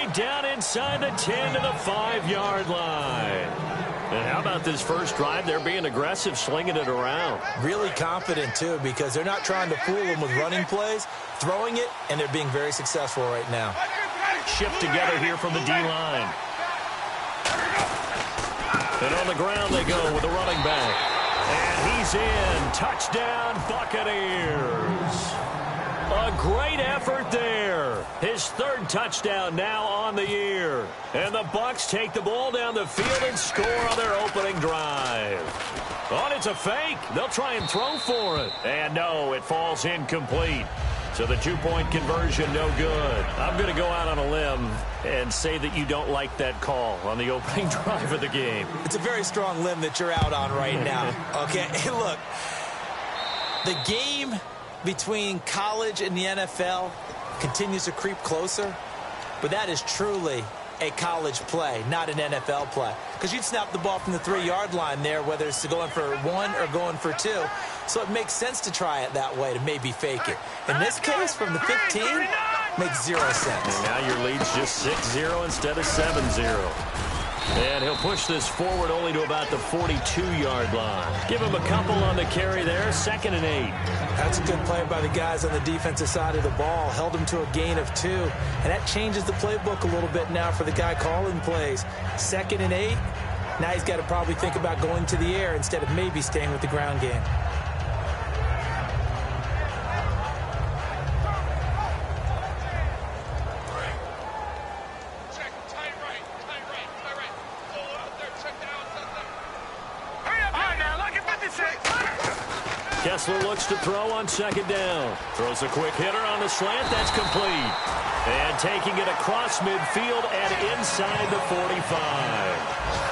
right down inside the 10 to the 5-yard line. And how about this first drive? They're being aggressive, slinging it around. Really confident, too, because they're not trying to fool them with running plays, throwing it, and they're being very successful right now. Shift together here from the D-line. And on the ground they go with the running back. And he's in. Touchdown, Buccaneers. A great effort there. His third touchdown now on the year. And the Bucs take the ball down the field and score on their opening drive. Oh, it's a fake. They'll try and throw for it. And no, it falls incomplete. So the two-point conversion, no good. I'm going to go out on a limb and say that you don't like that call on the opening drive of the game. It's a very strong limb that you're out on right now. Okay, hey, look, the game between college and the NFL continues to creep closer, but that is truly a college play, not an NFL play. Because you'd snap the ball from the 3-yard line there, whether it's going for 1 or going for 2. So it makes sense to try it that way to maybe fake it. In this case, from the 15, makes 0 sense. And now your lead's just 6-0 instead of 7-0. And he'll push this forward only to about the 42-yard line. Give him a couple on the carry there, 2nd and 8. That's a good play by the guys on the defensive side of the ball. Held him to a gain of 2. And that changes the playbook a little bit now for the guy calling plays. 2nd and 8. Now he's got to probably think about going to the air instead of maybe staying with the ground game. Kessler looks to throw on 2nd down. Throws a quick hitter on the slant. That's complete. And taking it across midfield and inside the 45.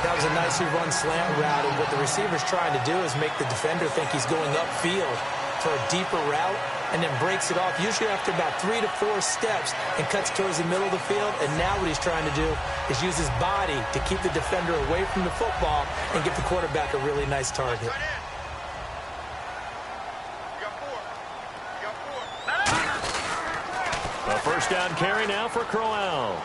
That was a nicely run slant route. And what the receiver's trying to do is make the defender think he's going upfield for a deeper route and then breaks it off, usually after about 3 to 4 steps, and cuts towards the middle of the field. And now what he's trying to do is use his body to keep the defender away from the football and give the quarterback a really nice target. A first down carry now for Crowell.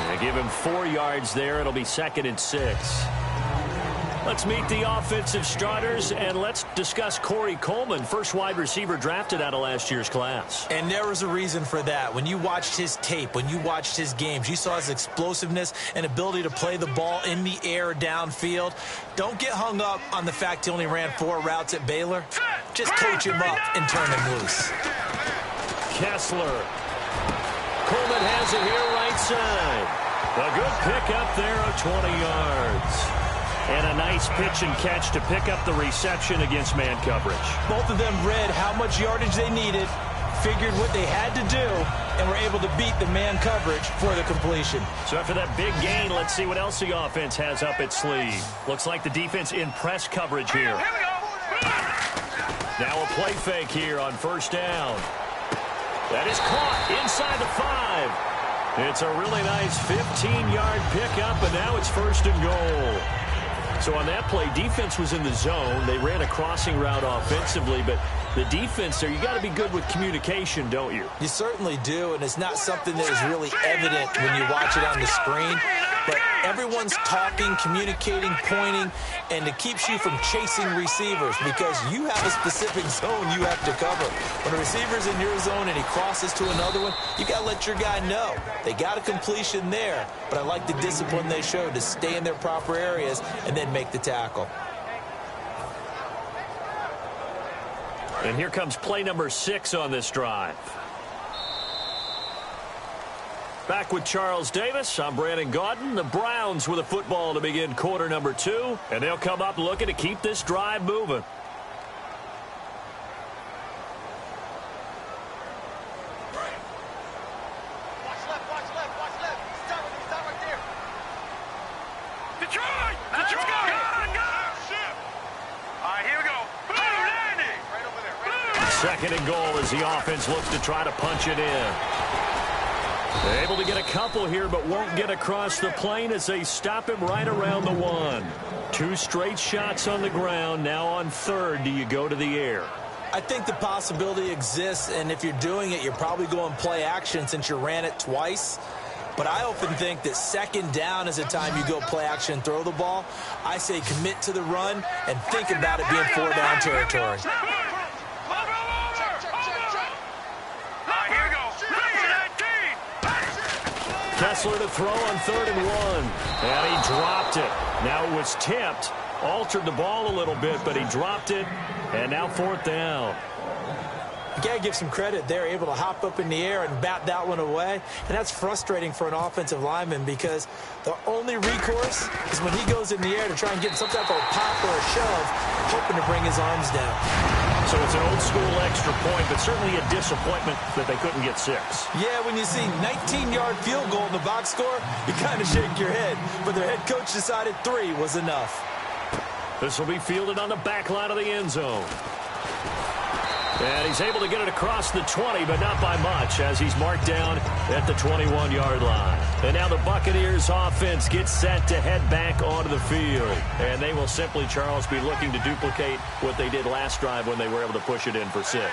They give him 4 yards there. It'll be 2nd and 6. Let's meet the offensive starters, and let's discuss Corey Coleman, first wide receiver drafted out of last year's class. And there was a reason for that. When you watched his tape, when you watched his games, you saw his explosiveness and ability to play the ball in the air downfield. Don't get hung up on the fact he only ran 4 routes at Baylor. Just coach him up and turn him loose. Kessler. Coleman has it here right side. A good pick up there of 20 yards. And a nice pitch and catch to pick up the reception against man coverage. Both of them read how much yardage they needed, figured what they had to do, and were able to beat the man coverage for the completion. So after that big gain, let's see what else the offense has up its sleeve. Looks like the defense in press coverage here. Now a play fake here on first down. That is caught inside the 5. It's a really nice 15-yard pickup, and now it's 1st and goal. So on that play, defense was in the zone. They ran a crossing route offensively, but the defense there, you got to be good with communication, don't you? You certainly do, and it's not something that is really evident when you watch it on the screen. But everyone's talking, communicating, pointing, and it keeps you from chasing receivers because you have a specific zone you have to cover. When a receiver's in your zone and he crosses to another one, you got to let your guy know. They got a completion there, but I like the discipline they showed to stay in their proper areas and then make the tackle. And here comes play number 6 on this drive. Back with Charles Davis, I'm Brandon Gaudin. The Browns with a football to begin quarter number 2, and they'll come up looking to keep this drive moving. Detroit! Let's go! All right, here we go. Boom, landing! Right over there. 2nd and goal as the offense looks to try to punch it in. They're able to get a couple here, but won't get across the plane as they stop him right around the 1. 2 straight shots on the ground. Now on 3rd, do you go to the air? I think the possibility exists, and if you're doing it, you're probably going play action since you ran it twice. But I often think that second down is the time you go play action and throw the ball. I say commit to the run and think about it being 4-down territory. Kessler to throw on 3rd and 1. And he dropped it. Now it was tipped. Altered the ball a little bit, but he dropped it. And now 4th down. You got to give some credit. They're able to hop up in the air and bat that one away. And that's frustrating for an offensive lineman because the only recourse is when he goes in the air to try and get some type of pop or a shove, hoping to bring his arms down. So it's an old-school extra point, but certainly a disappointment that they couldn't get 6. Yeah, when you see 19-yard field goal in the box score, you kind of shake your head. But their head coach decided 3 was enough. This will be fielded on the back line of the end zone. And he's able to get it across the 20, but not by much, as he's marked down at the 21-yard line. And now the Buccaneers offense gets set to head back onto the field. And they will simply, Charles, be looking to duplicate what they did last drive when they were able to push it in for 6.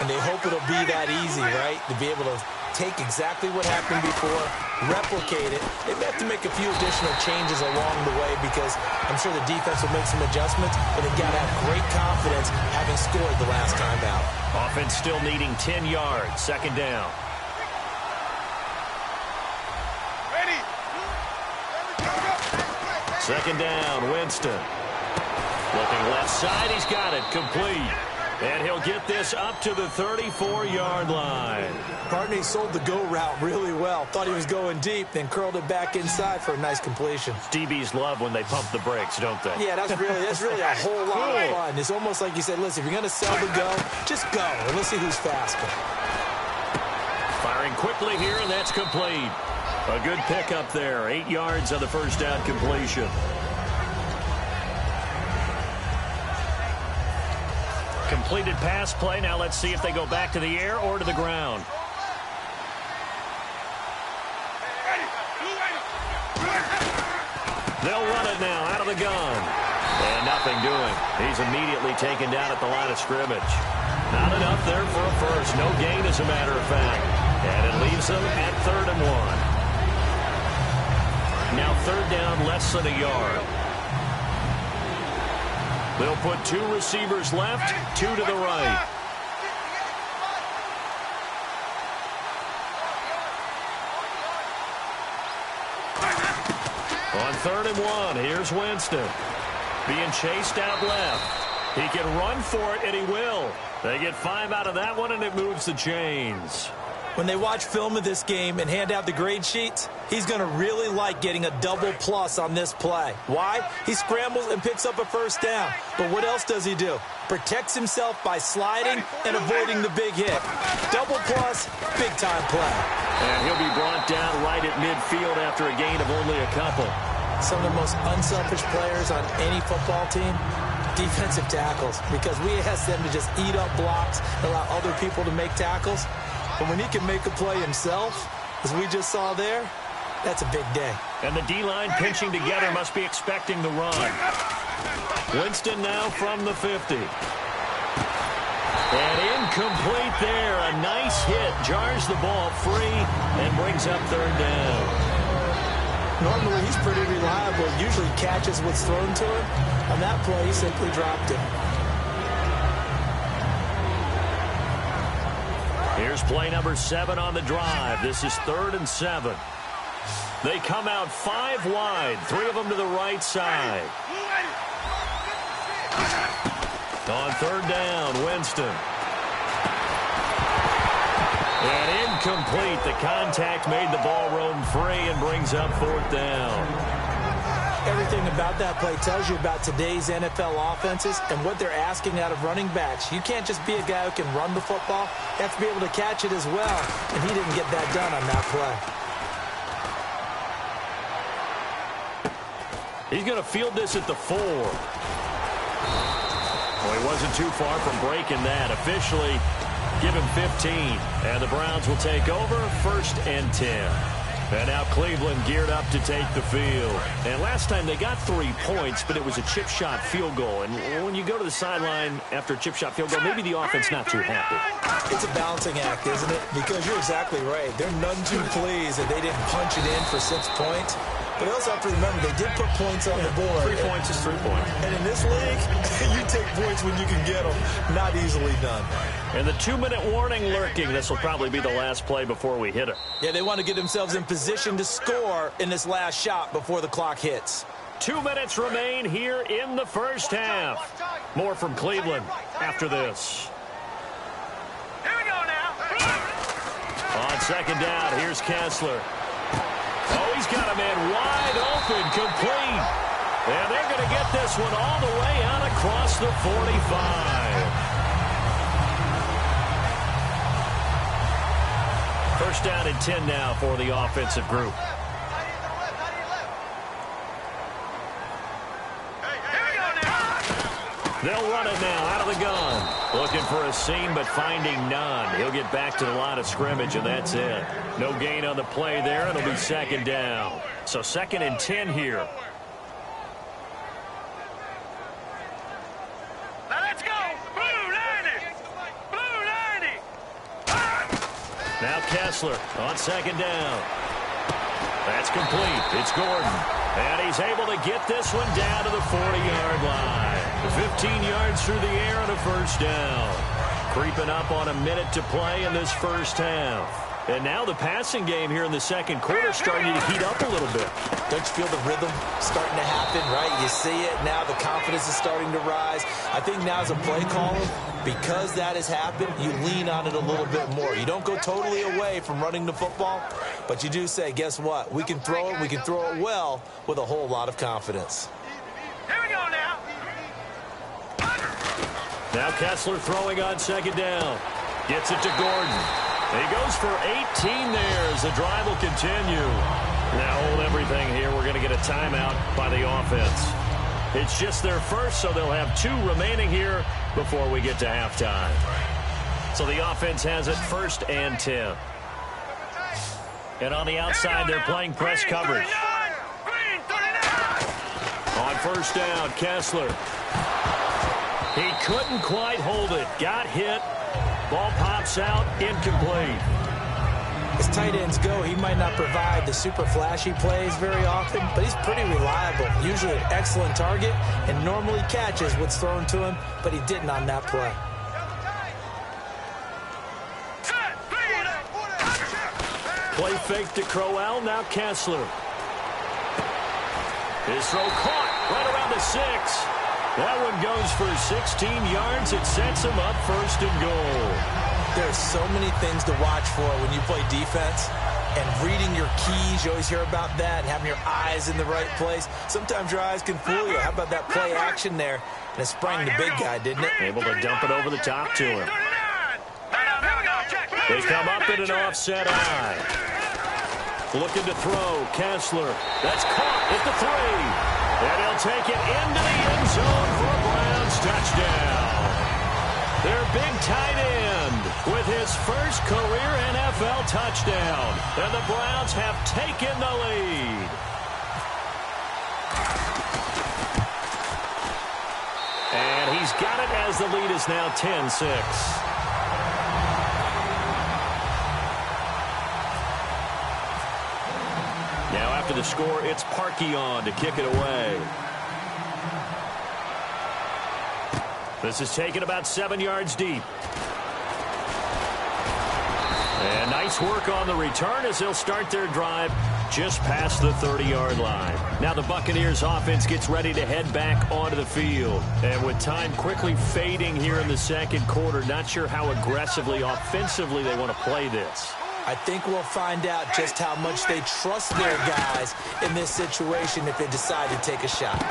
And they hope it'll be that easy, right? To be able to take exactly what happened before, replicate it. They may have to make a few additional changes along the way because I'm sure the defense will make some adjustments, but they've got to have great confidence having scored the last time out. Offense still needing 10 yards. 2nd down. Ready. 2nd down, Winston. Looking left side, he's got it, complete. And he'll get this up to the 34-yard line. Partney sold the go route really well. Thought he was going deep, then curled it back inside for a nice completion. DBs love when they pump the brakes, don't they? Yeah, that's really a whole lot of fun. It's almost like you said, listen, if you're going to sell the go, just go, and let's see who's faster. Firing quickly here, and that's complete. A good pickup there. 8 yards on the first down completion. Completed pass play. Now let's see if they go back to the air or to the ground. They'll run it now out of the gun. And nothing doing. He's immediately taken down at the line of scrimmage. Not enough there for a first. No gain, as a matter of fact. And it leaves them at 3rd and 1. Now 3rd down, less than a yard. They'll put 2 receivers left, 2 to the right. On 3rd and 1, here's Winston. Being chased out left. He can run for it, and he will. They get 5 out of that one, and it moves the chains. When they watch film of this game and hand out the grade sheets, he's going to really like getting a double plus on this play. Why? He scrambles and picks up a first down. But what else does he do? Protects himself by sliding and avoiding the big hit. Double plus, big-time play. And he'll be brought down right at midfield after a gain of only a couple. Some of the most unselfish players on any football team, defensive tackles, because we ask them to just eat up blocks, allow other people to make tackles. But when he can make a play himself, as we just saw there, that's a big day. And the D-line pinching together must be expecting the run. Winston now from the 50. And incomplete there. A nice hit. Jars the ball free and brings up 3rd down. Normally, he's pretty reliable. Usually catches what's thrown to him. On that play, he simply dropped it. Here's play number 7 on the drive. This is 3rd and 7. They come out 5 wide, 3 of them to the right side. On 3rd down, Winston. And incomplete. The contact made the ball roam free and brings up 4th down. Everything about that play tells you about today's NFL offenses and what they're asking out of running backs. You can't just be a guy who can run the football. You have to be able to catch it as well, and he didn't get that done on that play. He's going to field this at the 4. Well, he wasn't too far from breaking that. Officially, give him 15. And the Browns will take over 1st and 10. And now Cleveland geared up to take the field. And last time they got 3 points, but it was a chip shot field goal. And when you go to the sideline after a chip shot field goal, maybe the offense not too happy. It's a balancing act, isn't it? Because you're exactly right. They're none too pleased that they didn't punch it in for 6 points. But you also have to remember, they did put points on the board. 3 points is 3 points. And in this league, you take points when you can get them. Not easily done. And the 2-minute warning lurking. This will probably be the last play before we hit it. Yeah, they want to get themselves in position to score in this last shot before the clock hits. 2 minutes remain here in the first half. More from Cleveland after this. Here we go now. On second down, here's Kessler. Oh, he's got a man wide open, complete. And they're going to get this one all the way out across the 45. First down and 10 now for the offensive group. They'll run it now out of the gun. Looking for a seam, but finding none. He'll get back to the line of scrimmage, and that's it. No gain on the play there. It'll be second down. So second and 10 here. Now let's go. Blue 90. Blue 90. Now Kessler on second down. That's complete. It's Gordon. And he's able to get this one down to the 40-yard line. 15 yards through the air and a first down. Creeping up on a minute to play in this first half. And now the passing game here in the second quarter starting to heat up a little bit. Don't you feel the rhythm starting to happen, right? You see it now. The confidence is starting to rise. I think now as a play caller, because that has happened, you lean on it a little bit more. You don't go totally away from running the football, but you do say, guess what? We can throw it. We can throw it well with a whole lot of confidence. Here we go now. Now Kessler throwing on second down. Gets it to Gordon. He goes for 18 there as the drive will continue. Now hold everything here. We're going to get a timeout by the offense. It's just their first, so they'll have 2 remaining here before we get to halftime. So the offense has it first and 10. And on the outside, they're playing press coverage. On first down, Kessler. He couldn't quite hold it. Got hit. Ball pops out, incomplete. As tight ends go, he might not provide the super flashy plays very often, but he's pretty reliable. Usually an excellent target and normally catches what's thrown to him, but he didn't on that play. Play fake to Crowell, now Kessler. His throw caught right around the 6. That one goes for 16 yards. It sets him up first and goal. There's so many things to watch for when you play defense. And reading your keys, you always hear about that, and having your eyes in the right place. Sometimes your eyes can fool you. How about that play action there? And it sprang the big guy, didn't it? Able to dump it over the top to him. They come up in an offset eye. Looking to throw, Kessler. That's caught at the 3. And he'll take it into the end zone for a Browns touchdown. Their big tight end with his first career NFL touchdown. And the Browns have taken the lead. And he's got it as the lead is now 10-6. Now after the score, it's Parkey on to kick it away. This is taken about 7 yards deep. And nice work on the return as they'll start their drive just past the 30-yard line. Now the Buccaneers offense gets ready to head back onto the field. And with time quickly fading here in the second quarter, not sure how aggressively, offensively they want to play this. I think we'll find out just how much they trust their guys in this situation if they decide to take a shot.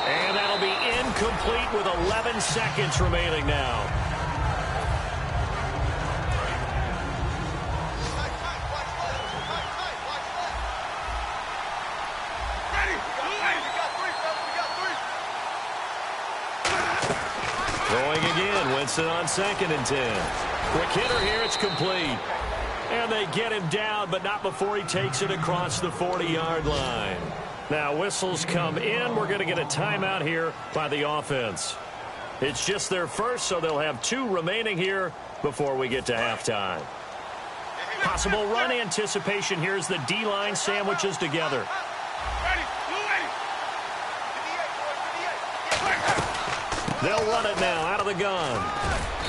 And that'll be incomplete with 11 seconds remaining now. Throwing again, Winston on second and 10. Quick hitter here, it's complete. And they get him down, but not before he takes it across the 40-yard line. Now whistles come in. We're going to get a timeout here by the offense. It's just their first, so they'll have 2 remaining here before we get to halftime. Possible run anticipation. Here's the D-line sandwiches together. They'll run it now out of the gun.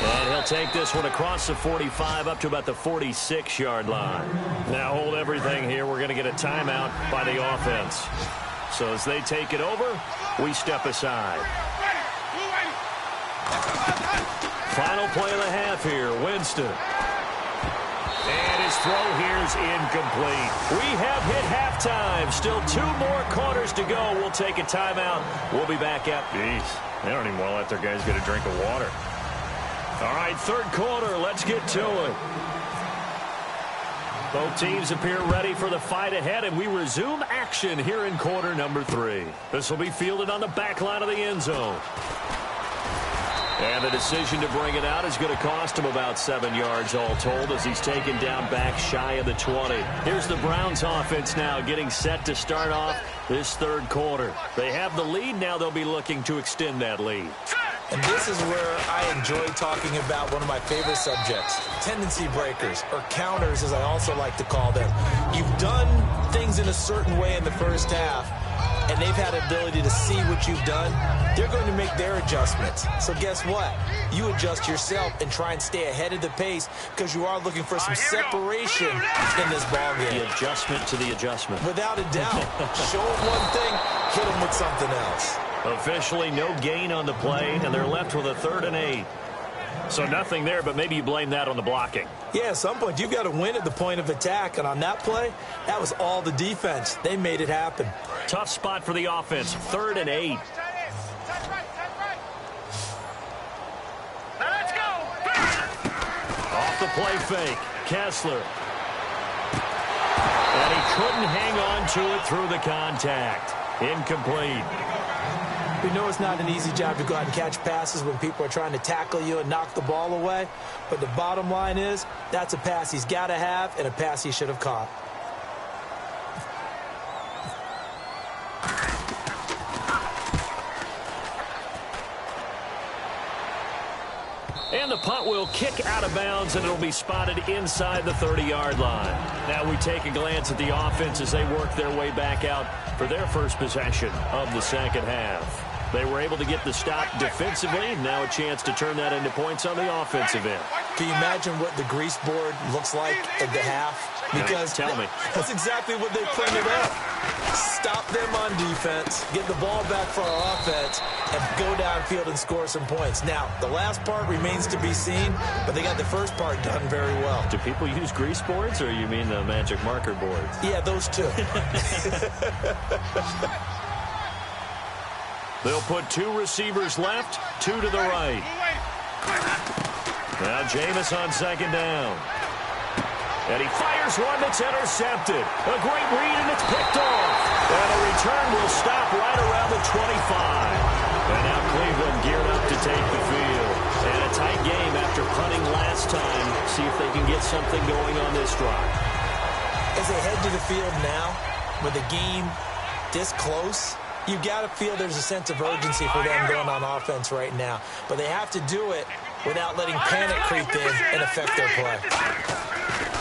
And he'll take this one across the 45 up to about the 46-yard line. Now hold everything here. We're going to get a timeout by the offense. So as they take it over, we step aside. Final play of the half here. Winston. And his throw here is incomplete. We have hit halftime. Still 2 more quarters to go. We'll take a timeout. We'll be back up. Jeez, they don't even want to let their guys get a drink of water. All right, third quarter. Let's get to it. Both teams appear ready for the fight ahead, and we resume action here in quarter number 3. This will be fielded on the back line of the end zone. And the decision to bring it out is going to cost him about 7 yards all told as he's taken down back shy of the 20. Here's the Browns offense now getting set to start off this third quarter. They have the lead. Now they'll be looking to extend that lead. And this is where I enjoy talking about one of my favorite subjects, tendency breakers, or counters as I also like to call them. You've done things in a certain way in the first half, and they've had the ability to see what you've done. They're going to make their adjustments. So guess what? You adjust yourself and try and stay ahead of the pace because you are looking for some separation in this ballgame. The adjustment to the adjustment. Without a doubt. Show them one thing, hit them with something else. Officially no gain on the play, and they're left with a 3rd and 8. So nothing there, but maybe you blame that on the blocking. Yeah, at some point you've got to win at the point of attack, and on that play, that was all the defense. They made it happen. Tough spot for the offense, 3rd and 8. Now let's go. Off the play fake, Kessler. And he couldn't hang on to it through the contact. Incomplete. We know it's not an easy job to go out and catch passes when people are trying to tackle you and knock the ball away. But the bottom line is, that's a pass he's got to have and a pass he should have caught. And the punt will kick out of bounds, and it'll be spotted inside the 30-yard line. Now we take a glance at the offense as they work their way back out for their first possession of the second half. They were able to get the stop defensively. Now a chance to turn that into points on the offensive end. Can you imagine what the grease board looks like at the half? Because tell me. That's exactly what they printed up. Stop them on defense, get the ball back for our offense, and go downfield and score some points. Now, the last part remains to be seen, but they got the first part done very well. Do people use grease boards, or you mean the magic marker boards? Yeah, those two. They'll put 2 receivers left, 2 to the right. Now Jameis on second down. And he fires one that's intercepted. A great read, and it's picked off. And a return will stop right around the 25. And now Cleveland geared up to take the field. And a tight game after punting last time. See if they can get something going on this drive. As they head to the field now, with the game this close, you've got to feel there's a sense of urgency for them going on offense right now. But they have to do it without letting panic creep in and affect their play.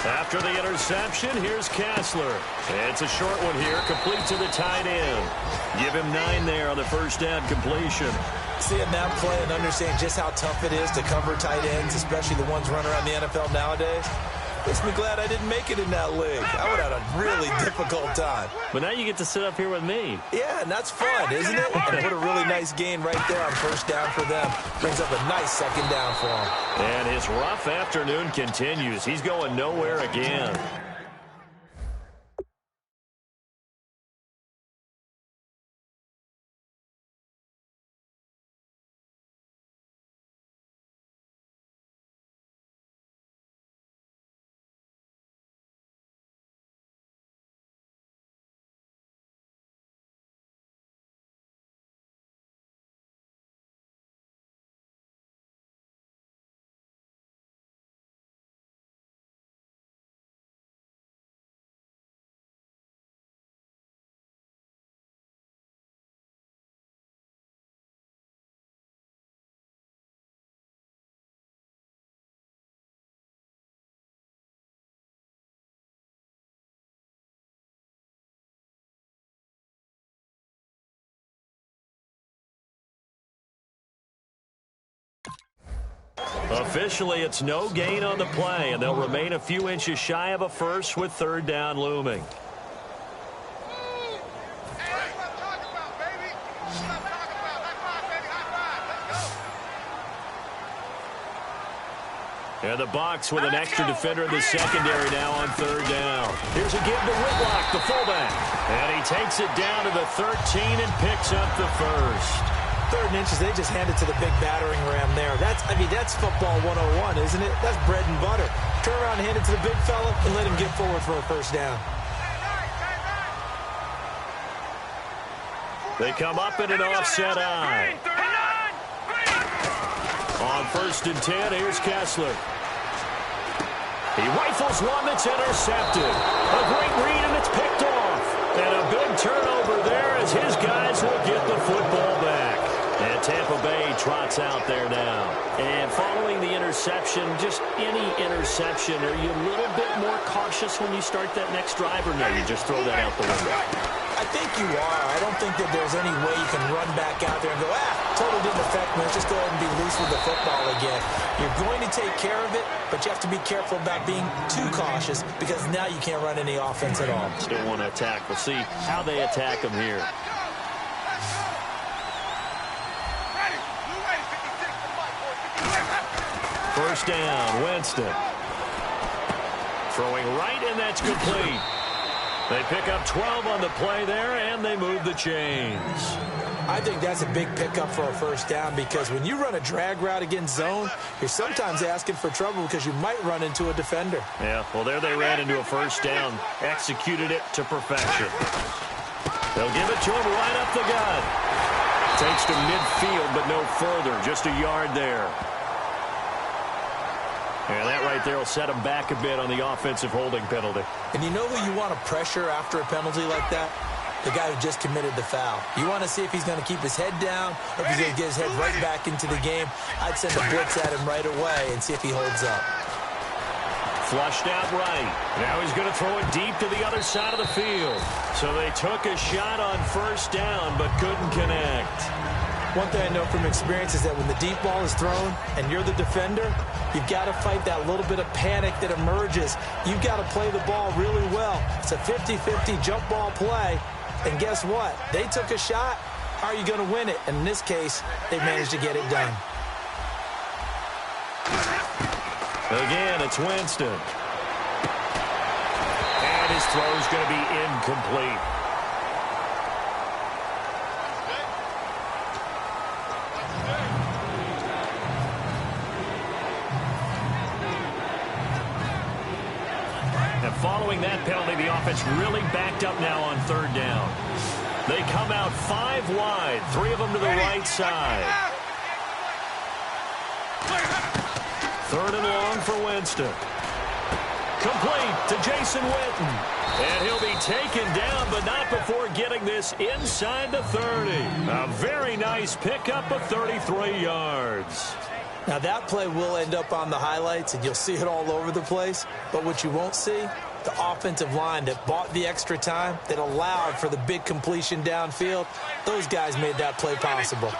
After the interception, here's Kessler. It's a short one here, complete to the tight end. Give him 9 there on the first down completion. Seeing that play and understanding just how tough it is to cover tight ends, especially the ones running around the NFL nowadays, makes me glad I didn't make it in that league. I would have had a really difficult time. But now you get to sit up here with me. Yeah, and that's fun, isn't it? And put a really nice gain right there on first down for them. Brings up a nice second down for them. And his rough afternoon continues. He's going nowhere again. Officially, it's no gain on the play, and they'll remain a few inches shy of a first with third down looming. And the Bucs with an extra defender in the secondary now on third down. Here's a give to Whitlock, the fullback. And he takes it down to the 13 and picks up the first. 3rd and inches, they just hand it to the big battering ram there. That's football 101, isn't it? That's bread and butter. Turn around and hand it to the big fella and let him get forward for a first down. They come up in an offset eye. On 1st and 10, here's Kessler. He rifles one that's intercepted. A great read, and it's picked off. And a big turnover there as his guys will get the football back. And Tampa Bay trots out there now. And following the interception, just any interception, are you a little bit more cautious when you start that next drive, or no, you just throw that out the window? I think you are. I don't think that there's any way you can run back out there and go, totally didn't affect me. Let's just go ahead and be loose with the football again. You're going to take care of it, but you have to be careful about being too cautious because now you can't run any offense at all. Still want to attack. We'll see how they attack them here. First down, Winston. Throwing right, and that's complete. They pick up 12 on the play there, and they move the chains. I think that's a big pickup for a first down because when you run a drag route against zone, you're sometimes asking for trouble because you might run into a defender. Yeah, well, there they ran into a first down, executed it to perfection. They'll give it to him right up the gut. Takes to midfield, but no further, just a yard there. And that right there will set him back a bit on the offensive holding penalty. And you know who you want to pressure after a penalty like that? The guy who just committed the foul. You want to see if he's going to keep his head down or if he's going to get his head right back into the game. I'd send a blitz at him right away and see if he holds up. Flushed out right. Now he's going to throw it deep to the other side of the field. So they took a shot on first down but couldn't connect. One thing I know from experience is that when the deep ball is thrown and you're the defender, you've got to fight that little bit of panic that emerges. You've got to play the ball really well. It's a 50-50 jump ball play. And guess what? They took a shot. How are you going to win it? And in this case, they managed to get it done. Again, it's Winston. And his throw is going to be incomplete. And following that penalty, the offense really backed up now on third down. They come out 5 wide, 3 of them to the right side. 3rd and long for Winston. Complete to Jason Witten. And he'll be taken down, but not before getting this inside the 30. A very nice pickup of 33 yards. Now, that play will end up on the highlights, and you'll see it all over the place. But what you won't see, the offensive line that bought the extra time, that allowed for the big completion downfield, those guys made that play possible.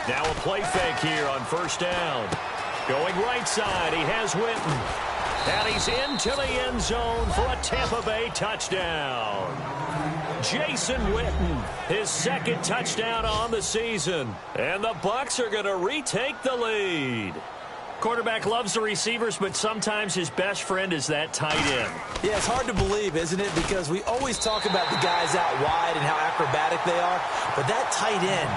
Now a play fake here on first down. Going right side, he has Witten. And he's into the end zone for a Tampa Bay touchdown. Jason Witten, his 2nd touchdown on the season. And the Bucs are going to retake the lead. Quarterback loves the receivers, but sometimes his best friend is that tight end. Yeah, it's hard to believe, isn't it? Because we always talk about the guys out wide and how acrobatic they are. But that tight end,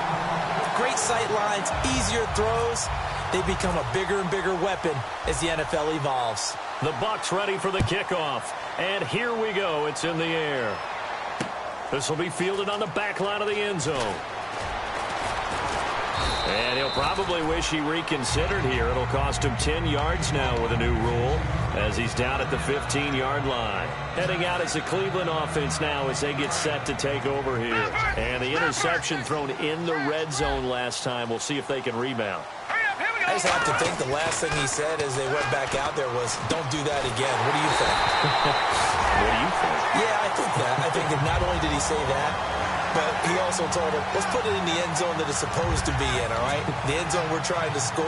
great sight lines, easier throws, they become a bigger and bigger weapon as the NFL evolves. The Bucs ready for the kickoff. And here we go. It's in the air. This will be fielded on the back line of the end zone. And he'll probably wish he reconsidered here. It'll cost him 10 yards now with a new rule as he's down at the 15-yard line. Heading out as the Cleveland offense now as they get set to take over here. And the interception thrown in the red zone last time. We'll see if they can rebound. Hurry up, here we go. I just have to think the last thing he said as they went back out there was, don't do that again. What do you think? What do you think? Yeah, I think that. I think that not only did he say that, but he also told him, let's put it in the end zone that it's supposed to be in, all right? The end zone we're trying to score.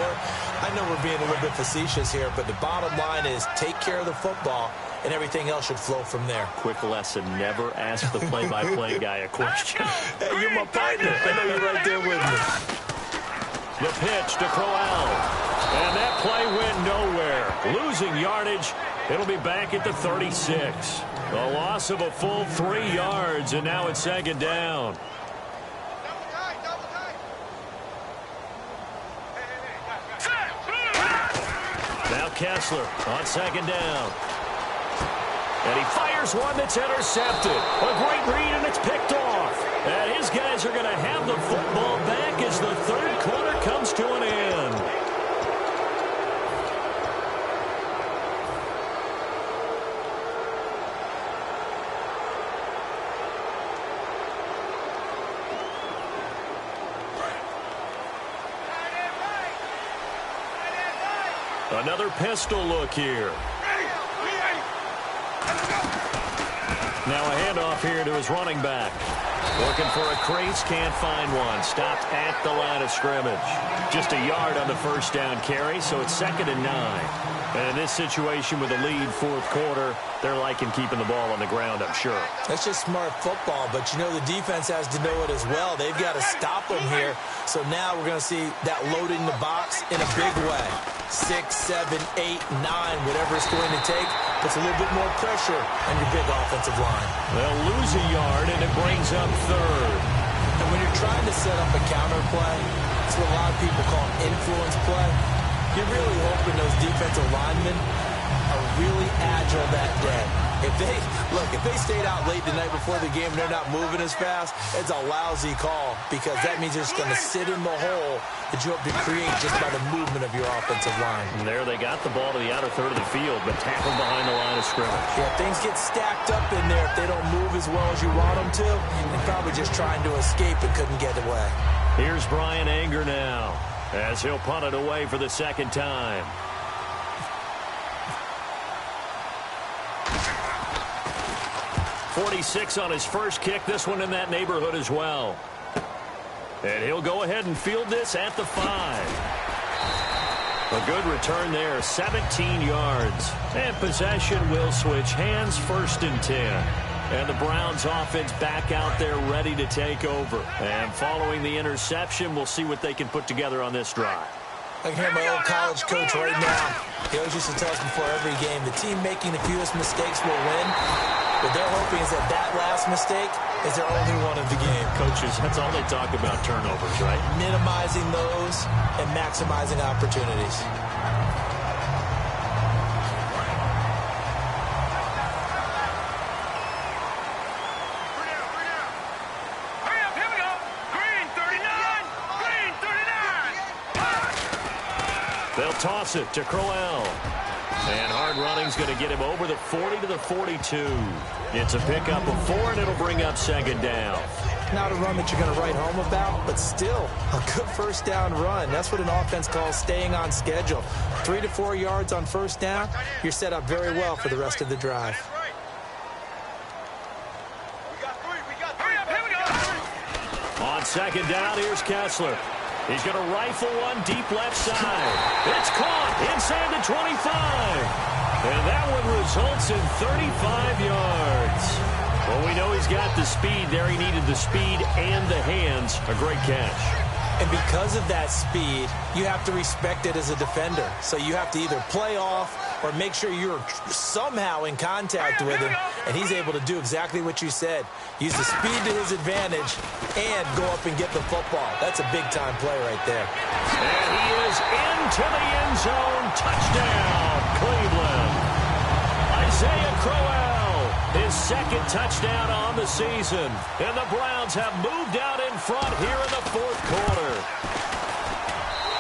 I know we're being a little bit facetious here, but the bottom line is take care of the football, and everything else should flow from there. Quick lesson, never ask the play-by-play guy a question. Hey, you're my partner. I know you're right there with me. The pitch to Crowell. And that play went nowhere. Losing yardage. It'll be back at the 36. A loss of a full 3 yards, and now it's second down. Now Kessler on second down. And he fires one that's intercepted. A great read, and it's picked off. And his guys are going to have the football back as the third quarter comes to an end. Another pistol look here. Now a handoff here to his running back. Looking for a crease, can't find one. Stopped at the line of scrimmage. Just a yard on the first down carry, so it's 2nd and 9. And in this situation with a lead fourth quarter, they're liking keeping the ball on the ground, I'm sure. That's just smart football, but you know the defense has to know it as well. They've got to stop them here. So now we're going to see that loading the box in a big way. 6, 7, 8, 9, whatever it's going to take, puts a little bit more pressure on your big offensive line. They'll lose a yard, and it brings up 3rd. And when you're trying to set up a counter play, it's what a lot of people call influence play. You're really hoping those defensive linemen are really agile that day. If they stayed out late the night before the game and they're not moving as fast, it's a lousy call because that means they're just going to sit in the hole that you hope to create just by the movement of your offensive line. And there they got the ball to the outer third of the field, but tackled behind the line of scrimmage. Yeah, things get stacked up in there if they don't move as well as you want them to. They're probably just trying to escape and couldn't get away. Here's Brian Anger now as he'll punt it away for the second time. .46 on his first kick. This one in that neighborhood as well. And he'll go ahead and field this at the 5. A good return there, 17 yards. And possession will switch hands, 1st and 10. And the Browns offense back out there ready to take over. And following the interception, we'll see what they can put together on this drive. I can hear my old college coach right now. He always used to tell us before every game, the team making the fewest mistakes will win. What they're hoping is that last mistake is their only one of the game. Coaches, that's all they talk about, turnovers, right? Minimizing those and maximizing opportunities. They'll toss it to Crowell. And hard running's going to get him over the 40 to the 42. It's a pickup of 4, and it'll bring up 2nd down. Not a run that you're going to write home about, but still a good first down run. That's what an offense calls staying on schedule. 3 to 4 yards on first down, you're set up very well for the rest of the drive. On second down, here's Kessler. He's going to rifle one deep left side. It's caught inside the 25. And that one results in 35 yards. Well, we know he's got the speed there. He needed the speed and the hands. A great catch. And because of that speed, you have to respect it as a defender. So you have to either play off or make sure you're somehow in contact with him. And he's able to do exactly what you said. Use the speed to his advantage and go up and get the football. That's a big-time play right there. And he is into the end zone. Touchdown, Cleveland. Isaiah Crowell, his 2nd touchdown on the season. And the Browns have moved out in front here in the fourth quarter.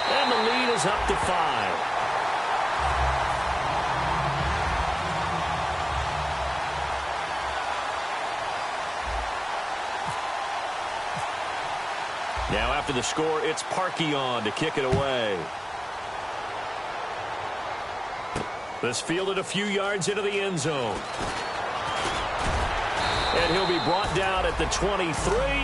And the lead is up to 5. Now after the score, it's Parkey on to kick it away. This fielded a few yards into the end zone. And he'll be brought down at the 23,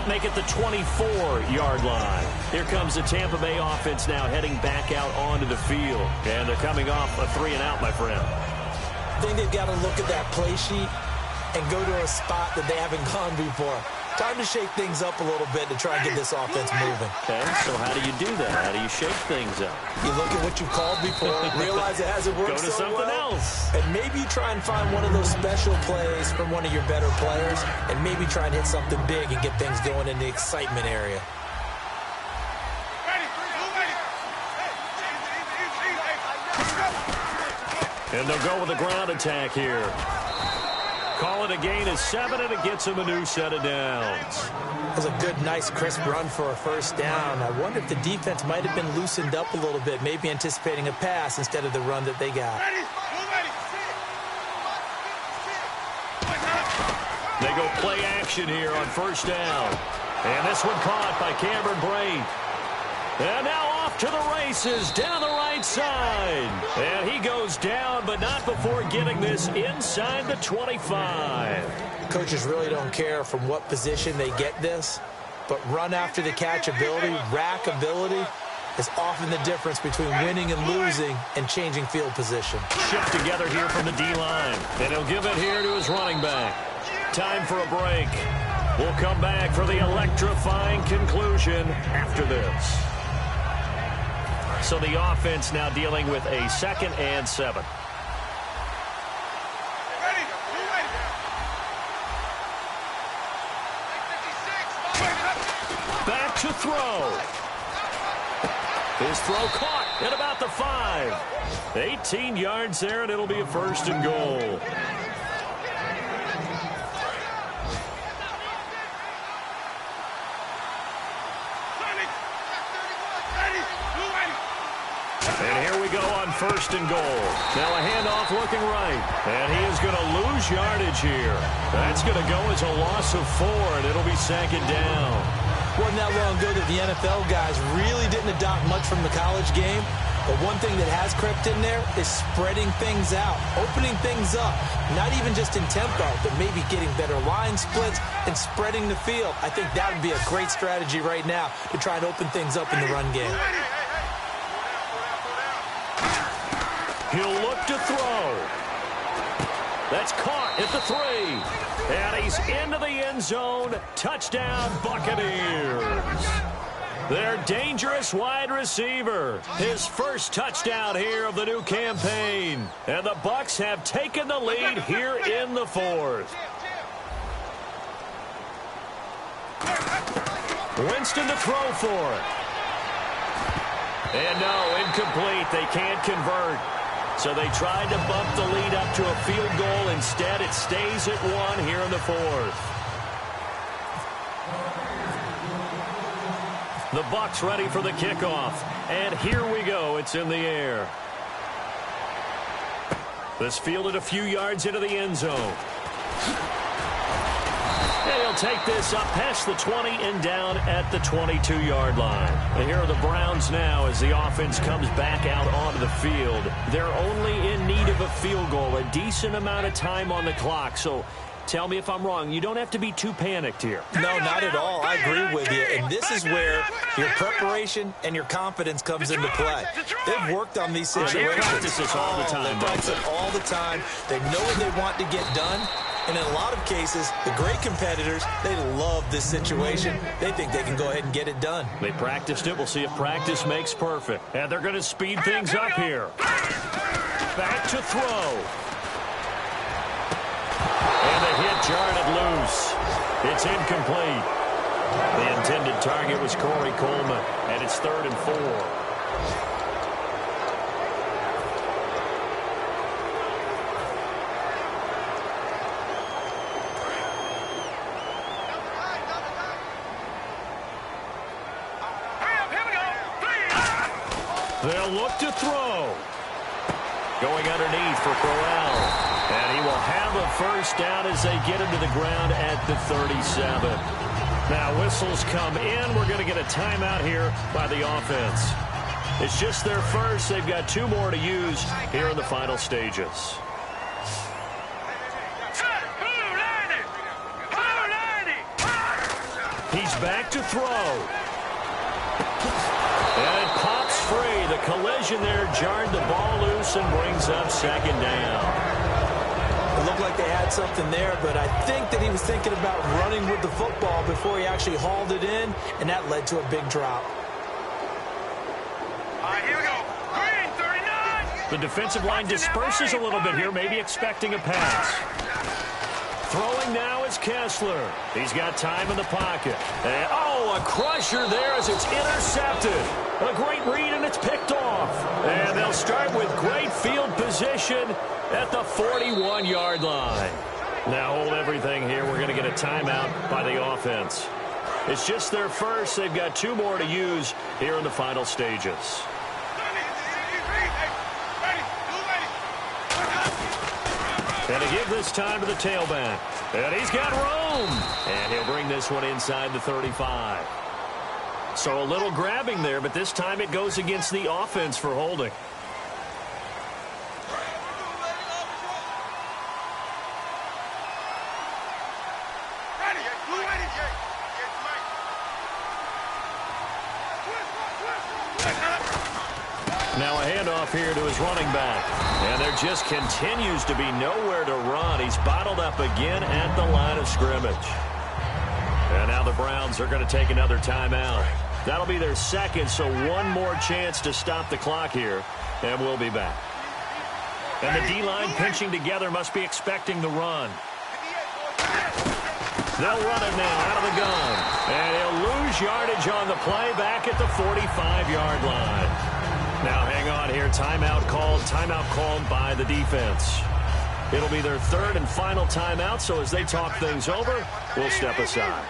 make it the 24-yard line. Here comes the Tampa Bay offense now heading back out onto the field. And they're coming off a 3-and-out, my friend. I think they've got to look at that play sheet and go to a spot that they haven't gone before. Time to shake things up a little bit to try and get this offense moving. Okay, so how do you do that? How do you shake things up? You look at what you've called before, realize it hasn't worked Go to something else. and maybe you try and find one of those special plays from one of your better players, and maybe try and hit something big and get things going in the excitement area. And they'll go with a ground attack here. Call it a gain of 7, and it gets him a new set of downs. That's a good, nice, crisp run for a first down. I wonder if the defense might have been loosened up a little bit, maybe anticipating a pass instead of the run that they got. They go play action here on first down. And this one caught by Cameron Brate. And now off to the races down the right side. And he goes down, but not before getting this inside the 25. Coaches really don't care from what position they get this, but run after the catch ability, rack ability, is often the difference between winning and losing and changing field position. Shift together here from the D-line. And he'll give it here to his running back. Time for a break. We'll come back for the electrifying conclusion after this. So the offense now dealing with a 2nd and 7. Back to throw. His throw caught at about the 5. 18 yards there, and it'll be a 1st and goal. And here we go on 1st and goal. Now a handoff looking right. And he is going to lose yardage here. That's going to go as a loss of 4, and it'll be 2nd down. Wasn't that long ago that the NFL guys really didn't adopt much from the college game. But one thing that has crept in there is spreading things out, opening things up. Not even just in tempo, but maybe getting better line splits and spreading the field. I think that would be a great strategy right now to try and open things up in the run game. He'll look to throw. That's caught at the 3. And he's into the end zone. Touchdown, Buccaneers. Their dangerous wide receiver. His first touchdown here of the new campaign. And the Bucs have taken the lead here in the 4th. Winston to throw for it. And no, incomplete. They can't convert. So they tried to bump the lead up to a field goal. Instead, it stays at 1 here in the 4th. The Bucs ready for the kickoff. And here we go. It's in the air. This fielded a few yards into the end zone. And he'll take this up past the 20 and down at the 22-yard line. And here are the Browns now as the offense comes back out onto the field. They're only in need of a field goal, a decent amount of time on the clock. So tell me if I'm wrong. You don't have to be too panicked here. No, not at all. I agree with you. And this is where your preparation and your confidence comes into play. They've worked on these situations. They practice this all the time. They practice it all the time. They know what they want to get done. And in a lot of cases, the great competitors, they love this situation. They think they can go ahead and get it done. They practiced it. We'll see if practice makes perfect. And they're going to speed things up here. Back to throw. And the hit jarred it loose. It's incomplete. The intended target was Corey Coleman. And it's 3rd and 4. They'll look to throw. Going underneath for Crowell. And he will have a first down as they get him to the ground at the 37. Now whistles come in. We're going to get a timeout here by the offense. It's just their first. They've got 2 more to use here in the final stages. He's back to throw. And it pops free. The collision there jarred the ball loose and brings up second down. It looked like they had something there, but I think that he was thinking about running with the football before he actually hauled it in, and that led to a big drop. All right, here we go. Green, 39. The defensive line disperses a little bit here, maybe expecting a pass. Throwing now is Kessler. He's got time in the pocket. And, a crusher there as it's intercepted. A great read, and it's picked off. And they'll start with great field position at the 41-yard line. Now hold everything here. We're going to get a timeout by the offense. It's just their first. They've got 2 more to use here in the final stages. And to give this time to the tailback. And he's got room. And he'll bring this one inside the 35. So a little grabbing there, but this time it goes against the offense for holding. Now a handoff here to his running back. And there just continues to be nowhere to run. He's bottled up again at the line of scrimmage. And now the Browns are going to take another timeout. That'll be their second, so 1 more chance to stop the clock here. And we'll be back. And the D-line pinching together must be expecting the run. They'll run it now out of the gun. And he'll lose yardage on the play back at the 45-yard line. Now hang on here. Timeout called by the defense. It'll be their 3rd and final timeout, so as they talk things over, we'll step aside.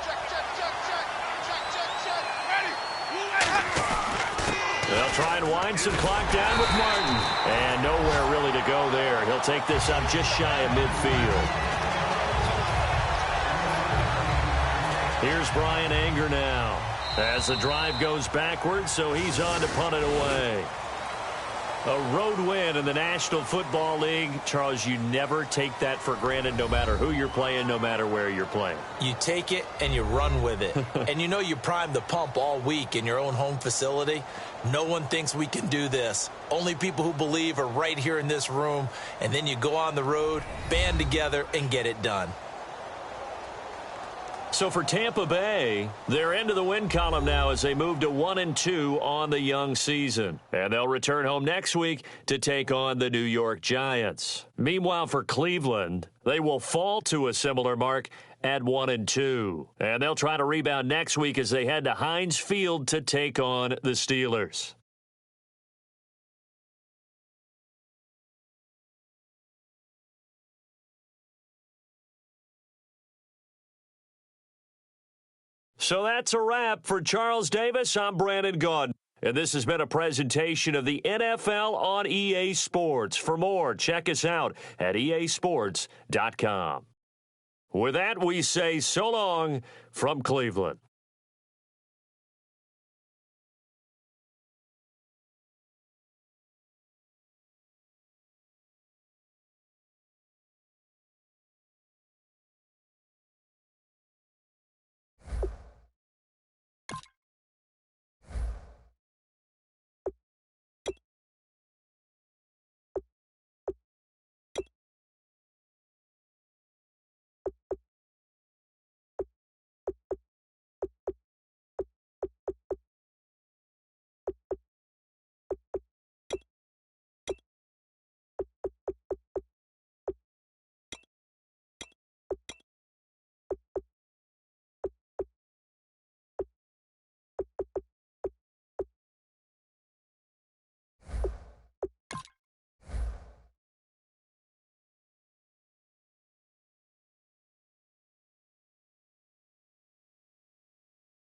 They'll try and wind some clock down with Martin. And nowhere really to go there. He'll take this up just shy of midfield. Here's Brian Anger now. As the drive goes backwards, so he's on to punt it away. A road win in the National Football League. Charles, you never take that for granted no matter who you're playing, no matter where you're playing. You take it and you run with it. And you know you primed the pump all week in your own home facility. No one thinks we can do this. Only people who believe are right here in this room. And then you go on the road, band together, and get it done. So for Tampa Bay, they're into the win column now as they move to 1-2 on the young season. And they'll return home next week to take on the New York Giants. Meanwhile, for Cleveland, they will fall to a similar mark at 1-2. And they'll try to rebound next week as they head to Heinz Field to take on the Steelers. So that's a wrap. For Charles Davis, I'm Brandon Gaudin. And this has been a presentation of the NFL on EA Sports. For more, check us out at easports.com. With that, we say so long from Cleveland.